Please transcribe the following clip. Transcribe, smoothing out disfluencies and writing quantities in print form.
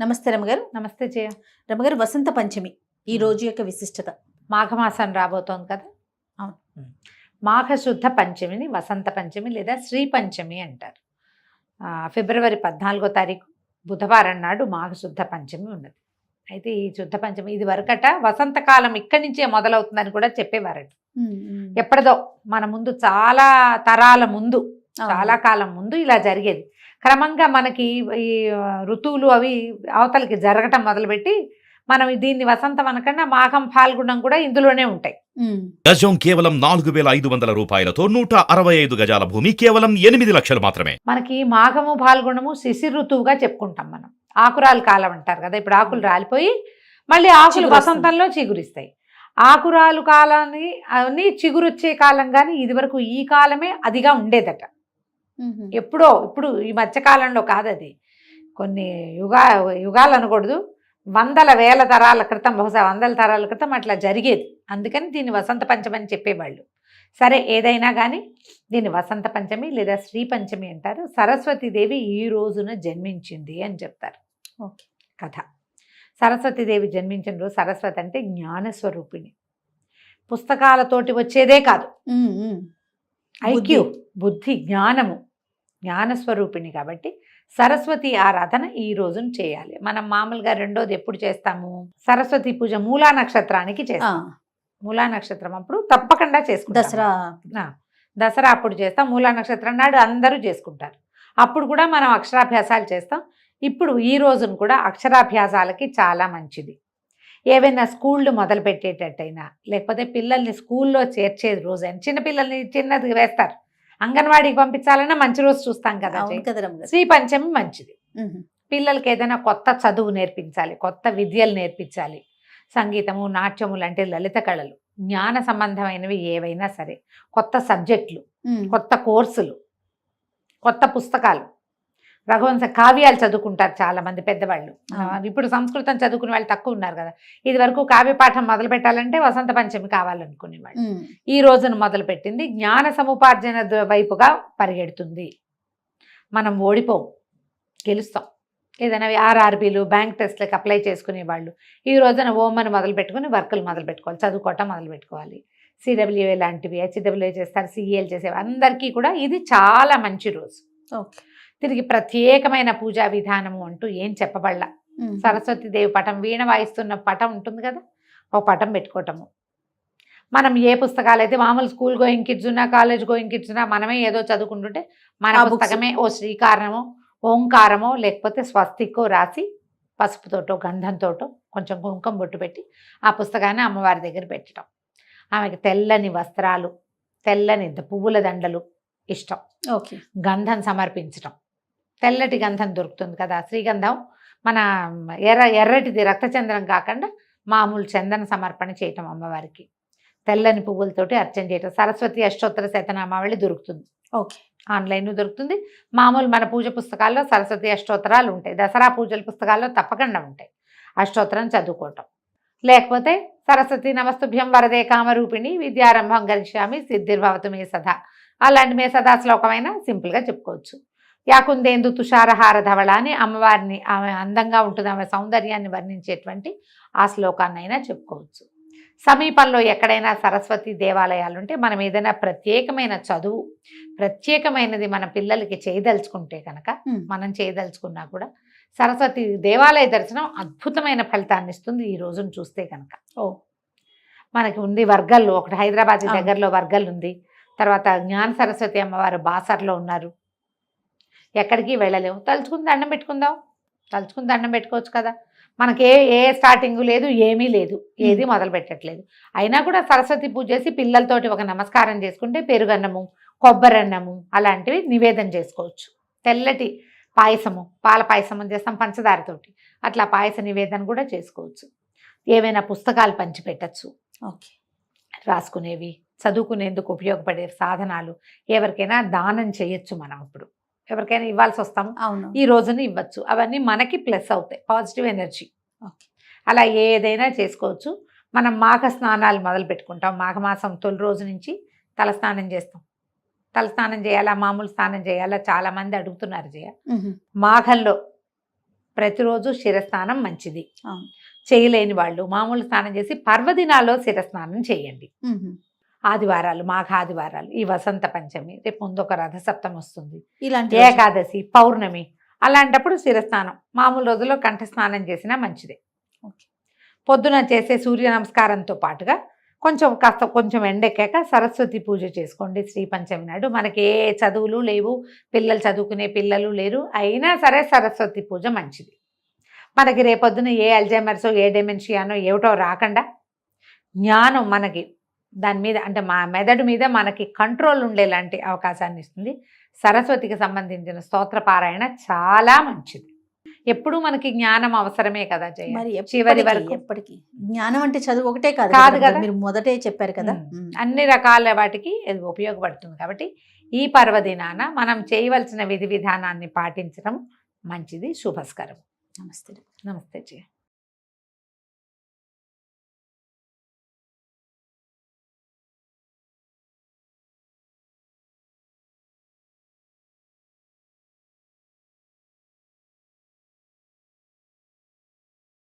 నమస్తే రమగారు. నమస్తే జయ. రమగారు, వసంత పంచమి ఈ రోజు యొక్క విశిష్టత. మాఘమాసం రాబోతోంది కదా. అవును. మాఘ శుద్ధ పంచమిని వసంత పంచమి లేదా శ్రీ పంచమి అంటారు. ఫిబ్రవరి 14వ తారీఖు బుధవారం నాడు మాఘ శుద్ధ పంచమి ఉన్నది. అయితే ఈ శుద్ధ పంచమి ఇది వరకట వసంతకాలం ఇక్కడి నుంచే మొదలవుతుందని కూడా చెప్పేవారట. ఎప్పటిదో మన ముందు చాలా తరాల ముందు, చాలా కాలం ముందు ఇలా జరిగేది. క్రమంగా మనకి ఈ ఋతువులు అవి అవతలకి జరగటం మొదలుపెట్టి మనం దీన్ని వసంతం అనకుండా మాఘం ఫాల్గుణం కూడా ఇందులోనే ఉంటాయి. గజం కేవలం 4,500 రూపాయలతో 165 గజాల భూమి కేవలం 8 లక్షలు మాత్రమే. మనకి మాఘము ఫాల్గుణము శిశిర ఋతువుగా చెప్పుకుంటాం మనం. ఆకురాల కాలం అంటారు కదా. ఇప్పుడు ఆకులు రాలిపోయి మళ్ళీ ఆకులు వసంతంలో చిగురిస్తాయి. ఆకురాలు కాలాన్ని అన్ని చిగురొచ్చే కాలం. కానీ ఇది వరకు ఈ కాలమే అదిగా ఉండేదట. ఎప్పుడో ఇప్పుడు ఈ మధ్యకాలంలో కాదు, అది కొన్ని యుగాలు అనకూడదు, వందల వేల తరాల క్రితం, బహుశా 100 తరాల క్రితం అట్లా జరిగేది. అందుకని దీన్ని వసంత పంచమి అని చెప్పేవాళ్ళు. సరే, ఏదైనా కానీ దీన్ని వసంత పంచమి లేదా శ్రీ పంచమి అంటారు. సరస్వతీదేవి ఈ రోజున జన్మించింది అని చెప్తారు కథ. సరస్వతీదేవి జన్మించిన రోజు. సరస్వతి అంటే జ్ఞానస్వరూపిణి. పుస్తకాలతోటి వచ్చేదే కాదు, ఐక్యూ, బుద్ధి, జ్ఞానము, జ్ఞానస్వరూపిణి. కాబట్టి సరస్వతి ఆరాధన ఈ రోజున చేయాలి. మనం మామూలుగా రెండోది ఎప్పుడు చేస్తాము? సరస్వతి పూజ మూలా నక్షత్రానికి చేస్తాం. మూలా నక్షత్రం అప్పుడు తప్పకుండా చేసుకుంటాం. దసరా అప్పుడు చేస్తాం. మూలా నక్షత్రం నాడు అందరూ చేసుకుంటారు. అప్పుడు కూడా మనం అక్షరాభ్యాసాలు చేస్తాం. ఇప్పుడు ఈ రోజున కూడా అక్షరాభ్యాసాలకి చాలా మంచిది. ఏవైనా స్కూళ్ళు మొదలు పెట్టేటట్టయినా, లేకపోతే పిల్లల్ని స్కూల్లో చేర్చేది రోజైనా, చిన్నపిల్లల్ని చిన్నది వేస్తారు, అంగన్వాడీకి పంపించాలన్నా మంచి రోజు చూస్తాం కదా. శ్రీ పంచమి మంచిది. పిల్లలకి ఏదైనా కొత్త చదువు నేర్పించాలి, కొత్త విద్యలు నేర్పించాలి. సంగీతము, నాట్యము లాంటి లలిత కళలు, జ్ఞాన సంబంధమైనవి ఏవైనా సరే, కొత్త సబ్జెక్టులు, కొత్త కోర్సులు, కొత్త పుస్తకాలు. రఘువంశ కావ్యాలు చదువుకుంటారు చాలా మంది పెద్దవాళ్ళు. ఇప్పుడు సంస్కృతం చదువుకునే వాళ్ళు తక్కువ ఉన్నారు కదా. ఇది వరకు కావ్య పాఠం మొదలు పెట్టాలంటే వసంత పంచమి కావాలనుకునేవాళ్ళు. ఈ రోజున మొదలుపెట్టింది జ్ఞాన సముపార్జన వైపుగా పరిగెడుతుంది. మనం ఓడిపోం, గెలుస్తాం. ఏదైనా ఆర్ఆర్బీలు, బ్యాంక్ టెస్ట్లకు అప్లై చేసుకునేవాళ్ళు ఈ రోజున ఓమని మొదలు పెట్టుకుని వర్కులు మొదలు పెట్టుకోవాలి, చదువుకోవటం మొదలు పెట్టుకోవాలి. సిడబ్ల్యూఏ లాంటివి, హెచ్డబ్ల్యూఏ చేస్తారు, సిఏలు చేసేవి, అందరికీ కూడా ఇది చాలా మంచి రోజు. తిరిగి ప్రత్యేకమైన పూజా విధానము అంటూ ఏం చెప్పబడలా. సరస్వతీదేవి పటం, వీణ వాయిస్తున్న పటం ఉంటుంది కదా, ఒక పటం పెట్టుకోవటము. మనం ఏ పుస్తకాలు అయితే మామూలు స్కూల్ గోయింగ్ కిడ్స్ ఉన్నా, కాలేజ్ గోయింగ్ కిడ్స్ ఉన్నా, మనమే ఏదో చదువుకుంటుంటే మన పుస్తకమే ఓ శ్రీకారమో, ఓంకారమో, లేకపోతే స్వస్తికో రాసి పసుపుతోటో గంధంతోటో కొంచెం కుంకుమ బొట్టు పెట్టి ఆ పుస్తకాన్ని అమ్మవారి దగ్గర పెట్టడం. ఆమెకి తెల్లని వస్త్రాలు, తెల్లని పువ్వుల దండలు ఇష్టం. గంధం సమర్పించటం. తెల్లటి గంధం దొరుకుతుంది కదా, శ్రీగంధం. మన ఎర్రటిది రక్తచంద్రం కాకుండా మామూలు చందన సమర్పణ చేయటం అమ్మవారికి. తెల్లని పువ్వులతోటి అర్చన చేయటం. సరస్వతి అష్టోత్తర శతనామావళి దొరుకుతుంది, ఆన్లైన్ దొరుకుతుంది. మామూలు మన పూజ పుస్తకాల్లో సరస్వతి అష్టోత్తరాలు ఉంటాయి. దసరా పూజల పుస్తకాల్లో తప్పకుండా ఉంటాయి. అష్టోత్తరం చదువుకోవటం. లేకపోతే సరస్వతి నమస్తుభ్యం వరదే కామరూపిణి విద్యారంభం గరిష్యామి సిద్ధిర్భవతు మే సదా, అలాంటి మే సదా శ్లోకమైనా సింపుల్గా చెప్పుకోవచ్చు. యాకుందేందు తుషారహార ధవళ అని అమ్మవారిని, ఆమె అందంగా ఉంటుంది, ఆమె సౌందర్యాన్ని వర్ణించేటువంటి ఆ శ్లోకాన్నైనా చెప్పుకోవచ్చు. సమీపంలో ఎక్కడైనా సరస్వతి దేవాలయాలు ఉంటే మనం ఏదైనా ప్రత్యేకమైన చదువు, ప్రత్యేకమైనది మన పిల్లలకి చేయదలుచుకుంటే కనుక, మనం చేయదలుచుకున్నా కూడా సరస్వతి దేవాలయ దర్శనం అద్భుతమైన ఫలితాన్ని ఇస్తుంది ఈ రోజును చూస్తే కనుక. మనకి ఉంది వర్గల్లో, ఒకటి హైదరాబాద్ దగ్గరలో వర్గల్ ఉంది. తర్వాత జ్ఞాన సరస్వతి అమ్మవారు బాసర్లో ఉన్నారు. ఎక్కడికి వెళ్ళలేము, తలుచుకుని దండం పెట్టుకుందాం, తలుచుకుని దండం పెట్టుకోవచ్చు కదా. మనకి ఏ స్టార్టింగ్ లేదు, ఏమీ లేదు, ఏది మొదలు పెట్టట్లేదు. అయినా కూడా సరస్వతి పూజ చేసి పిల్లలతోటి ఒక నమస్కారం చేసుకుంటే పెరుగన్నము, కొబ్బరన్నము అలాంటివి నివేదన చేసుకోవచ్చు. తెల్లటి పాయసము, పాల పాయసం చేస్తాం పంచదారతోటి, అట్లా పాయస నివేదన కూడా చేసుకోవచ్చు. ఏవైనా పుస్తకాలు పంచిపెట్టచ్చు, రాసుకునేవి, చదువుకునేందుకు ఉపయోగపడే సాధనాలు ఎవరికైనా దానం చేయొచ్చు. మనం ఇప్పుడు ఎవరికైనా ఇవ్వాల్సి వస్తాము, ఈ రోజున ఇవ్వచ్చు. అవన్నీ మనకి ప్లస్ అవుతాయి, పాజిటివ్ ఎనర్జీ. అలా ఏదైనా చేసుకోవచ్చు. మనం మాఘ స్నానాలు మొదలు పెట్టుకుంటాం. మాఘమాసం తొలి రోజు నుంచి తలస్నానం చేస్తాం. తలస్నానం చేయాలా, మామూలు స్నానం చేయాలా, చాలా మంది అడుగుతున్నారు. మాఘంలో ప్రతిరోజు శిరస్నానం మంచిది. అవును. చేయలేని వాళ్ళు మామూలు స్నానం చేసి పర్వదినాల్లో శిరస్నానం చేయండి. ఆదివారాలు, మాఘ ఆదివారాలు, ఈ వసంత పంచమి, రేపు ముందు ఒక రథసప్తమి వస్తుంది, ఇలాంటి ఏకాదశి, పౌర్ణమి, అలాంటప్పుడు శిరస్నానం. మామూలు రోజుల్లో కంఠస్నానం చేసినా మంచిదే. ఓకే. పొద్దున చేసే సూర్య నమస్కారంతో పాటుగా కొంచెం ఎండెక్కాక సరస్వతి పూజ చేసుకోండి. శ్రీ పంచమి నాడు మనకి ఏ చదువులు లేవు, పిల్లలు చదువుకునే పిల్లలు లేరు, అయినా సరే సరస్వతి పూజ మంచిది. మనకి రేపొద్దున ఏ అల్జైమర్సో ఏ డెమెన్షియానో ఏమిటో రాకుండా జ్ఞానం మనకి దాని మీద అంటే మా మెదడు మీద మనకి కంట్రోల్ ఉండేలాంటి అవకాశాన్ని ఇస్తుంది. సరస్వతికి సంబంధించిన స్తోత్ర పారాయణ చాలా మంచిది. ఎప్పుడు మనకి జ్ఞానం అవసరమే కదా జయ, మరి చివరి వరకు. ఎప్పటికీ జ్ఞానం అంటే చదువు ఒకటే కాదు కాదు కదా, కదా. మీరు మొదటే చెప్పారు కదా. అన్ని రకాల వాటికి ఇది ఉపయోగపడుతుంది. కాబట్టి ఈ పర్వదినాన మనం చేయవలసిన విధి విధానాన్ని పాటించడం మంచిది, శుభస్కరం. నమస్తే. నమస్తే జయ.